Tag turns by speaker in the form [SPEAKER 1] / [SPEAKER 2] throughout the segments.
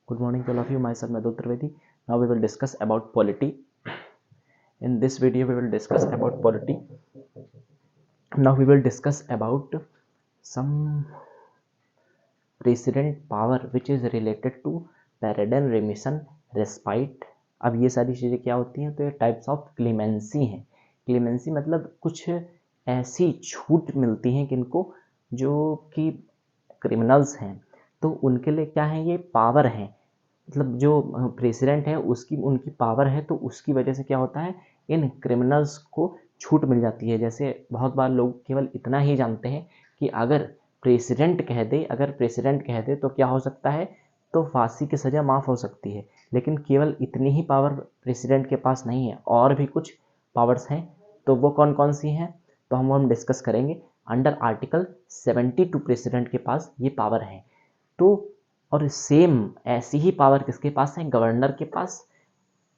[SPEAKER 1] Good morning to all of you. Myself Madhu Trivedi. Now we will discuss about polity. In this video we will discuss about polity. Now we will discuss about some precedent power which is related to पैरेडन remission respite. अब ये सारी चीज़ें क्या होती हैं, तो ये types of clemency हैं. क्लीमेंसी मतलब कुछ ऐसी छूट मिलती हैं किनको जो कि क्रिमिनल्स हैं, तो उनके लिए क्या है, ये पावर है. मतलब जो प्रेसिडेंट है उसकी उनकी पावर है, तो उसकी वजह से क्या होता है, इन क्रिमिनल्स को छूट मिल जाती है. जैसे बहुत बार लोग केवल इतना ही जानते हैं कि अगर प्रेसिडेंट कह दे तो क्या हो सकता है, तो फांसी की सज़ा माफ़ हो सकती है. लेकिन केवल इतनी ही पावर प्रेसिडेंट के पास नहीं है, और भी कुछ पावर्स हैं. तो वो कौन कौन सी हैं, तो हम डिस्कस करेंगे. अंडर आर्टिकल 72 प्रेसिडेंट के पास ये पावर है. तो और सेम ऐसी ही पावर किसके पास है, गवर्नर के पास,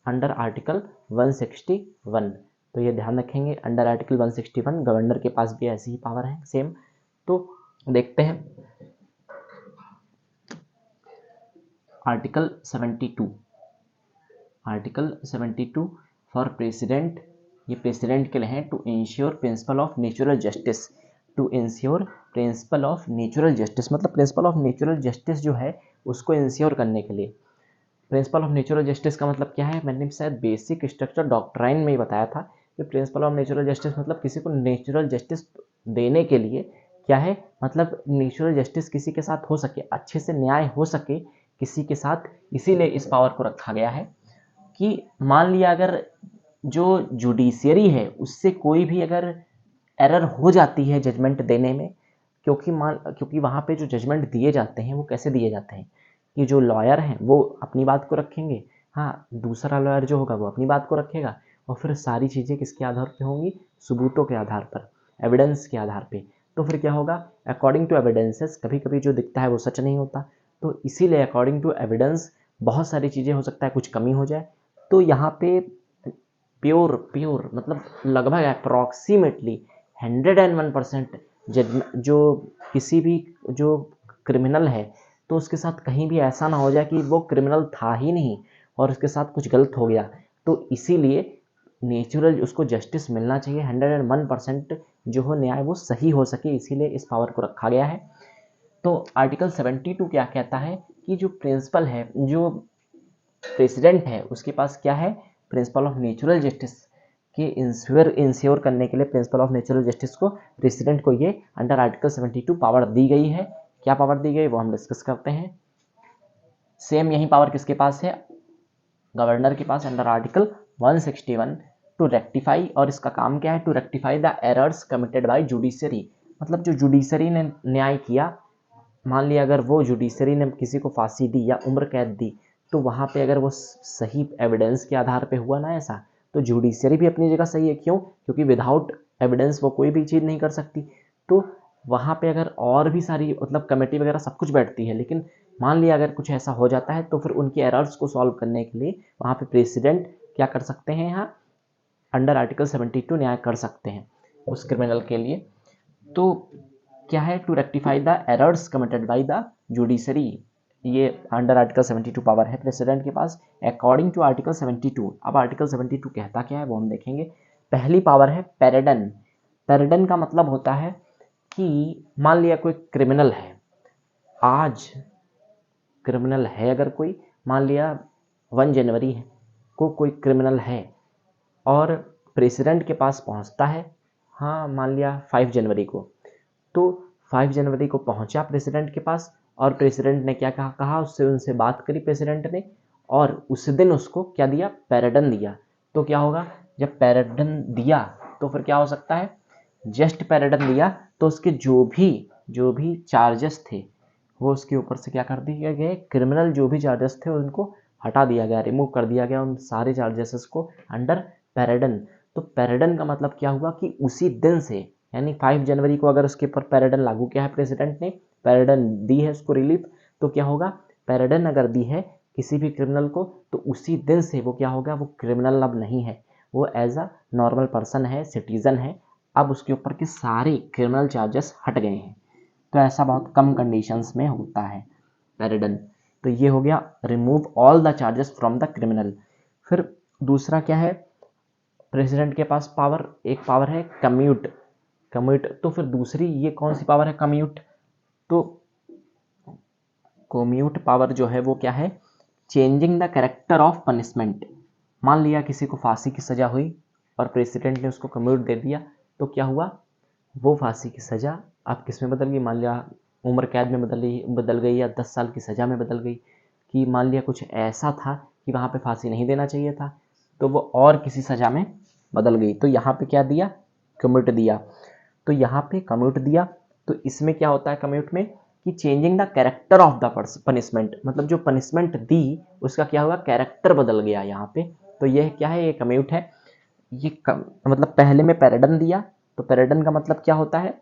[SPEAKER 1] अंडर आर्टिकल 161. तो ये ध्यान रखेंगे, अंडर आर्टिकल 161 गवर्नर के पास भी ऐसी ही पावर है सेम. तो देखते हैं आर्टिकल 72 फॉर प्रेसिडेंट. ये प्रेसिडेंट के लिए हैं. To ensure principle of natural justice. To ensure principle of natural justice मतलब प्रिंसिपल ऑफ नेचुरल जस्टिस जो है उसको इंश्योर करने के लिए. प्रिंसिपल ऑफ नेचुरल जस्टिस का मतलब क्या है, मैंने शायद बेसिक स्ट्रक्चर डॉक्ट्राइन में ही बताया था कि प्रिंसिपल ऑफ नेचुरल जस्टिस मतलब किसी को नेचुरल जस्टिस देने के लिए क्या है, मतलब नेचुरल जस्टिस किसी के साथ हो सके, अच्छे से न्याय हो सके किसी के साथ. इसीलिए इस पावर को रखा गया है कि मान लिया अगर जो जुडिशियरी है उससे कोई भी अगर एरर हो जाती है जजमेंट देने में, क्योंकि वहाँ पे जो जजमेंट दिए जाते हैं वो कैसे दिए जाते हैं कि जो लॉयर हैं वो अपनी बात को रखेंगे, हाँ, दूसरा लॉयर जो होगा वो अपनी बात को रखेगा, और फिर सारी चीज़ें किसके आधार पे होंगी, सबूतों के आधार पर, एविडेंस के आधार पे. तो फिर क्या होगा, अकॉर्डिंग टू एविडेंसेस, कभी कभी जो दिखता है वो सच नहीं होता, तो इसीलिए अकॉर्डिंग टू एविडेंस बहुत सारी चीज़ें हो सकता है कुछ कमी हो जाए. तो यहाँ पे प्योर मतलब लगभग अप्रॉक्सीमेटली 101% जो किसी भी जो क्रिमिनल है तो उसके साथ कहीं भी ऐसा ना हो जाए कि वो क्रिमिनल था ही नहीं और उसके साथ कुछ गलत हो गया. तो इसीलिए नेचुरल उसको जस्टिस मिलना चाहिए, 101% जो हो न्याय वो सही हो सके, इसीलिए इस पावर को रखा गया है. तो आर्टिकल 72 क्या कहता है कि जो प्रिंसिपल है, जो प्रेसिडेंट है, उसके पास क्या है, प्रिंसिपल ऑफ नेचुरल जस्टिस के इंश्योर करने के लिए प्रिंसिपल ऑफ नेचुरल जस्टिस को प्रेसिडेंट को ये अंडर आर्टिकल 72 पावर दी गई है. क्या पावर दी गई वो हम डिस्कस करते हैं. सेम यही पावर किसके पास है, गवर्नर के पास, अंडर आर्टिकल 161 टू रेक्टिफाई. और इसका काम क्या है, to rectify the errors committed by judiciary. मतलब जो जुडिशरी ने न्याय किया, मान लिया अगर वो जुडिशरी ने किसी को फांसी दी या उम्र कैद दी, तो वहाँ पे अगर वो सही एविडेंस के आधार पे हुआ ना ऐसा, तो जुडिशरी भी अपनी जगह सही है. क्यों, क्योंकि विदाउट एविडेंस वो कोई भी चीज़ नहीं कर सकती. तो वहाँ पे अगर और भी सारी मतलब कमेटी वगैरह सब कुछ बैठती है, लेकिन मान लिया अगर कुछ ऐसा हो जाता है तो फिर उनके एरर्स को सॉल्व करने के लिए वहाँ पे प्रेसिडेंट क्या कर सकते हैं, यहाँ अंडर आर्टिकल 72 न्याय कर सकते हैं उस क्रिमिनल के लिए. तो क्या है, to rectify the errors committed by the judiciary. ये अंडर आर्टिकल 72 पावर है प्रेसिडेंट के पास अकॉर्डिंग टू आर्टिकल 72. अब आर्टिकल 72 कहता क्या है वो हम देखेंगे. पहली पावर है पैरेडन. पैरेडन का मतलब होता है कि मान लिया कोई क्रिमिनल है, आज क्रिमिनल है अगर कोई, मान लिया 1 जनवरी है को कोई क्रिमिनल है और प्रेसिडेंट के पास पहुंचता है, हाँ मान लिया 5 जनवरी को, तो 5 जनवरी को पहुंचा प्रेसिडेंट के पास और प्रेसिडेंट ने क्या कहा उससे उनसे बात करी प्रेसिडेंट ने, और उस दिन उसको क्या दिया, पैरेडन दिया. तो क्या होगा, जब पैरेडन दिया तो फिर क्या हो सकता है, जस्ट पैरेडन दिया तो उसके जो भी चार्जेस थे वो उसके ऊपर से क्या कर दिए गए, क्रिमिनल जो भी चार्जेस थे उनको हटा दिया गया, रिमूव कर दिया गया उन सारे चार्जेस को अंडर पैरेडन. तो पैरेडन का मतलब क्या हुआ कि उसी दिन से, यानी 5 जनवरी को अगर उसके ऊपर पैरेडन लागू किया है प्रेसिडेंट ने, पैरेडन दी है उसको रिलीफ, तो क्या होगा, पैरेडन अगर दी है किसी भी क्रिमिनल को तो उसी दिन से वो क्या होगा, वो क्रिमिनल अब नहीं है, वो एज अ नॉर्मल पर्सन है, सिटीजन है. अब उसके ऊपर के सारे क्रिमिनल चार्जेस हट गए हैं. तो ऐसा बहुत कम कंडीशंस में होता है पैरेडन. तो ये हो गया remove all the charges from the criminal. फिर दूसरा क्या है, प्रेसिडेंट के पास पावर, एक पावर है कम्यूट, कम्यूट। तो फिर दूसरी ये कौन सी पावर है, कम्यूट। तो कम्यूट पावर जो है वो क्या है, changing the character of punishment. मान लिया किसी को फांसी की सजा हुई और प्रेसिडेंट ने उसको कम्यूट दे दिया, तो क्या हुआ, वो फांसी की सजा अब किस में बदल गई, मान लिया उम्र कैद में बदल गई या 10 साल की सजा में बदल गई। कि मान लिया कुछ ऐसा था कि वहाँ पे फांसी नहीं देना चाहिए था, तो वो और किसी सजा में बदल गई। तो यहाँ पे क्या दिया, कम्यूट दिया। तो यहाँ पे कम्यूट दिया, तो इसमें क्या होता है कम्यूट में कि changing the character of the punishment, मतलब जो पनिशमेंट दी उसका क्या हुआ, कैरेक्टर बदल गया यहाँ पे। तो ये क्या है, ये कम्यूट है। ये मतलब पहले में पैराडन दिया, तो पैराडन का मतलब क्या होता है,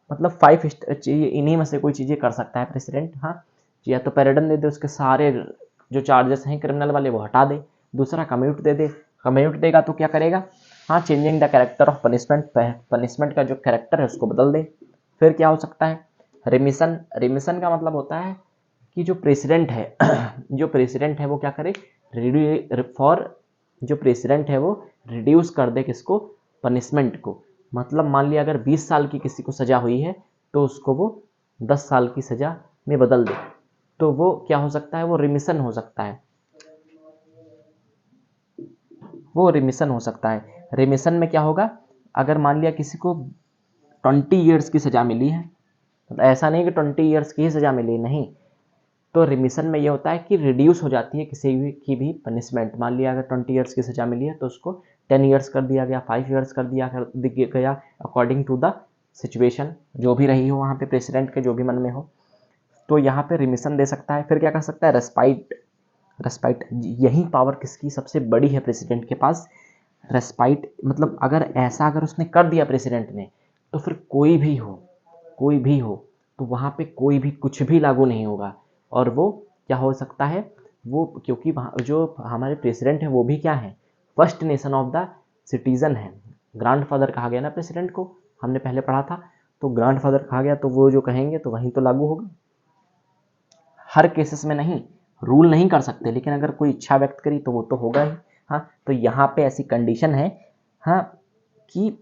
[SPEAKER 1] मतलब 5 इन्हीं में से कोई चीज़ें कर सकता है प्रेसिडेंट। हाँ, या तो पैराडन दे दे, उसके सारे जो चार्जेस हैं क्रिमिनल वाले वो हटा दे। दूसरा कम्यूट दे दे, कम्यूट देगा तो क्या करेगा, हाँ, changing the character of punishment, punishment का जो कैरेक्टर है उसको बदल दे। फिर क्या हो सकता है, रिमिशन। रिमिशन का मतलब होता है कि जो प्रेसिडेंट है जो प्रेसिडेंट है वो क्या करे, फॉर जो प्रेसिडेंट है वो रिड्यूस कर दे किसको, पनिशमेंट को। मतलब मान लिया अगर 20 साल की किसी को सजा हुई है तो उसको वो 10 साल की सजा में बदल दे, तो वो क्या हो सकता है, वो रिमिशन हो सकता है, वो रिमिशन हो सकता है। रिमिशन में क्या होगा, अगर मान लिया किसी को 20 ईयर्स की सजा मिली है, तो ऐसा नहीं कि 20 ईयर्स की ही सजा मिली, नहीं। तो रिमिशन में ये होता है कि रिड्यूस हो जाती है किसी भी की भी पनिशमेंट। मान लिया अगर 20 ईयर्स की सजा मिली है तो उसको 10 ईयर्स कर दिया गया, 5 ईयर्स कर दिया गया, अकॉर्डिंग टू द सिचुएशन जो भी रही हो वहाँ पे प्रेसिडेंट के जो भी मन में हो। तो यहाँ पे रिमिशन दे सकता है। फिर क्या कर सकता है, रेस्पाइट। रेस्पाइट, यही पावर किसकी सबसे बड़ी है प्रेसिडेंट के पास, रेस्पाइट। मतलब अगर ऐसा अगर उसने कर दिया प्रेसिडेंट ने, तो फिर कोई भी हो, कोई भी हो, तो वहाँ पे कोई भी कुछ भी लागू नहीं होगा। और वो क्या हो सकता है, वो क्योंकि वहाँ जो हमारे प्रेसिडेंट हैं वो भी क्या है, first nation of the citizen है। ग्रैंड फादर कहा गया ना प्रेसिडेंट को, हमने पहले पढ़ा था। तो ग्रैंड फादर कहा गया, तो वो जो कहेंगे तो वहीं तो लागू होगा। हर केसेस में नहीं, रूल नहीं कर सकते, लेकिन अगर कोई इच्छा व्यक्त करी तो वो तो होगा ही। हाँ, तो यहाँ पे ऐसी कंडीशन है, हाँ, कि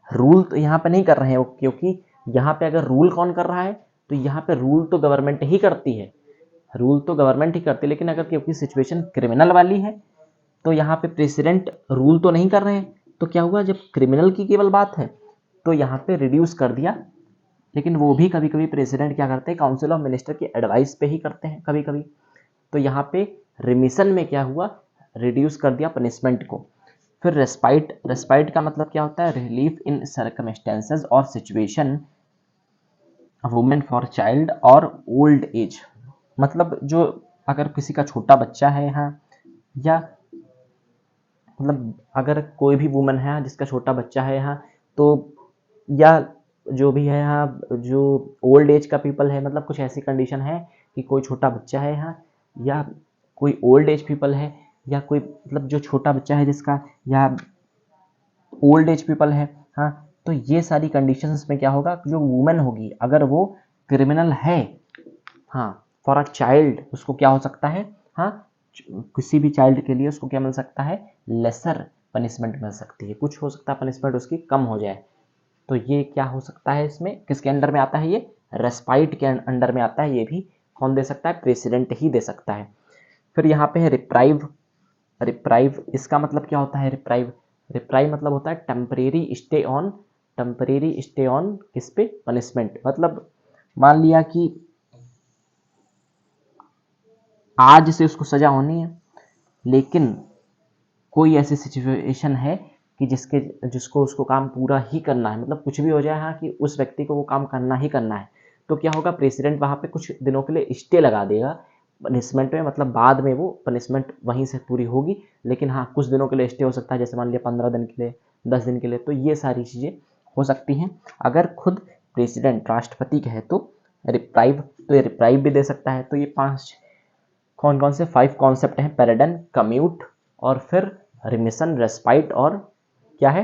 [SPEAKER 1] रूल तो यहाँ पे नहीं कर रहे हैं, क्योंकि यहाँ पे अगर रूल कौन कर रहा है, तो यहाँ पे रूल तो गवर्नमेंट ही करती है, रूल तो गवर्नमेंट ही करती है। लेकिन अगर क्योंकि सिचुएशन क्रिमिनल वाली है, तो यहाँ पे प्रेसिडेंट रूल तो नहीं कर रहे हैं, तो क्या हुआ, जब क्रिमिनल की केवल बात है तो यहाँ पे रिड्यूस कर दिया। लेकिन वो भी कभी कभी प्रेसिडेंट क्या करते हैं, काउंसिल ऑफ मिनिस्टर की एडवाइस पे ही करते हैं कभी कभी। तो यहाँ पे रिमिशन में क्या हुआ, रिड्यूस कर दिया पनिशमेंट को। फिर रेस्पाइट, रेस्पाइट का मतलब क्या होता है, रिलीफ इन सर्कमस्टेंसेस और सिचुएशन वुमेन फॉर चाइल्ड और ओल्ड एज। मतलब जो अगर किसी का छोटा बच्चा है यहाँ, या मतलब अगर कोई भी वुमन है जिसका छोटा बच्चा है यहाँ, तो या जो भी है यहाँ, जो ओल्ड एज का पीपल है, मतलब कुछ ऐसी कंडीशन है कि कोई छोटा बच्चा है यहाँ, या कोई ओल्ड एज पीपल है, या कोई मतलब जो छोटा बच्चा है जिसका, या ओल्ड एज पीपल है। हाँ, तो ये सारी कंडीशंस में क्या होगा, जो वुमेन होगी अगर वो क्रिमिनल है, हाँ, फॉर अ चाइल्ड उसको क्या हो सकता है, हाँ, किसी भी चाइल्ड के लिए उसको क्या मिल सकता है, लेसर पनिशमेंट मिल सकती है, कुछ हो सकता है पनिशमेंट उसकी कम हो जाए। तो ये क्या हो सकता है, इसमें किसके अंडर में आता है, ये रेस्पाइट के अंडर में आता है। ये भी कौन दे सकता है, प्रेसिडेंट ही दे सकता है। फिर यहाँ पे है रिप्राइव। रिप्राइव, इसका मतलब क्या होता है, रिप्राइव, रिप्राइव मतलब होता है temporary stay on, temporary stay on किस पे, पनिशमेंट। मतलब मान लिया कि आज से उसको सजा होनी है, लेकिन कोई ऐसी सिचुएशन है कि जिसको उसको काम पूरा ही करना है, मतलब कुछ भी हो जाए, हाँ, कि उस व्यक्ति को वो काम करना ही करना है, तो क्या होगा, प्रेसिडेंट वहाँ पे कुछ दिनों के लिए स्टे लगा देगा पनिशमेंट में। मतलब बाद में वो पनिशमेंट वहीं से पूरी होगी, लेकिन हाँ, कुछ दिनों के लिए स्टे हो सकता है, जैसे मान लिया 15 दिन के लिए, 10 दिन के लिए। तो ये सारी चीज़ें हो सकती हैं अगर खुद प्रेसिडेंट राष्ट्रपति कहे तो। रिप्राइव, तो ये रिप्राइव भी दे सकता है। तो ये 5 कौन कौन से 5 कॉन्सेप्ट हैं, पैराडन, कम्यूट, और फिर रिमिशन, रेस्पाइट, और क्या है,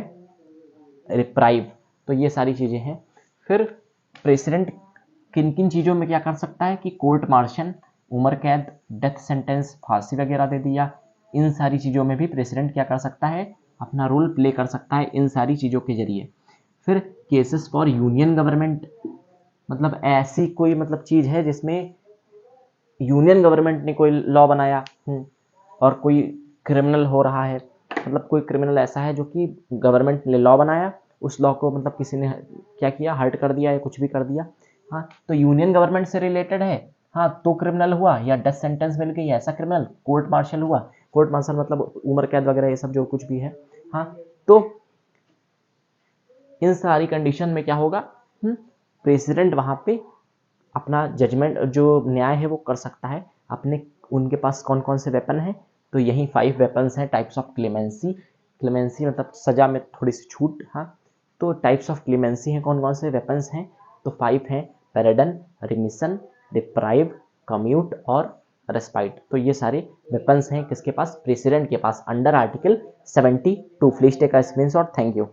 [SPEAKER 1] रिप्राइव। तो ये सारी चीज़ें हैं। फिर प्रेसिडेंट किन किन चीज़ों में क्या कर सकता है कि कोर्ट मार्शल, उम्र कैद, डेथ सेंटेंस, फांसी वगैरह दे दिया, इन सारी चीज़ों में भी प्रेसिडेंट क्या कर सकता है, अपना रोल प्ले कर सकता है इन सारी चीज़ों के जरिए। फिर केसेस फॉर यूनियन गवर्नमेंट, मतलब ऐसी कोई मतलब चीज़ है जिसमें यूनियन गवर्नमेंट ने कोई लॉ बनाया और कोई क्रिमिनल हो रहा है, मतलब कोई क्रिमिनल ऐसा है जो कि गवर्नमेंट ने लॉ बनाया, उस लॉ को मतलब किसी ने क्या किया, हर्ट कर दिया या कुछ भी कर दिया, हाँ, तो यूनियन गवर्नमेंट से रिलेटेड है, हाँ, तो क्रिमिनल हुआ या डेथ सेंटेंस मिल गई ऐसा क्रिमिनल, कोर्ट मार्शल हुआ, कोर्ट मार्शल मतलब उम्र कैद वगैरह ये सब जो कुछ भी है, हाँ, तो इन सारी कंडीशन में क्या होगा, प्रेसिडेंट वहां पे अपना जजमेंट जो न्याय है वो कर सकता है अपने, उनके पास कौन कौन से वेपन हैं, तो यही 5 वेपन्स हैं टाइप्स ऑफ क्लेमेंसी, क्लेमेंसी मतलब सजा में थोड़ी सी छूट, हाँ, तो टाइप्स ऑफ क्लेमेंसी हैं कौन कौन से वेपन्स हैं, तो 5 हैं, पैराडन, रिमिशन, डिप्राइव, कम्यूट और रेस्पाइट, तो ये सारे वेपन्स हैं किसके पास, प्रेसिडेंट के पास under article 72। Please take a screenshot, thank you.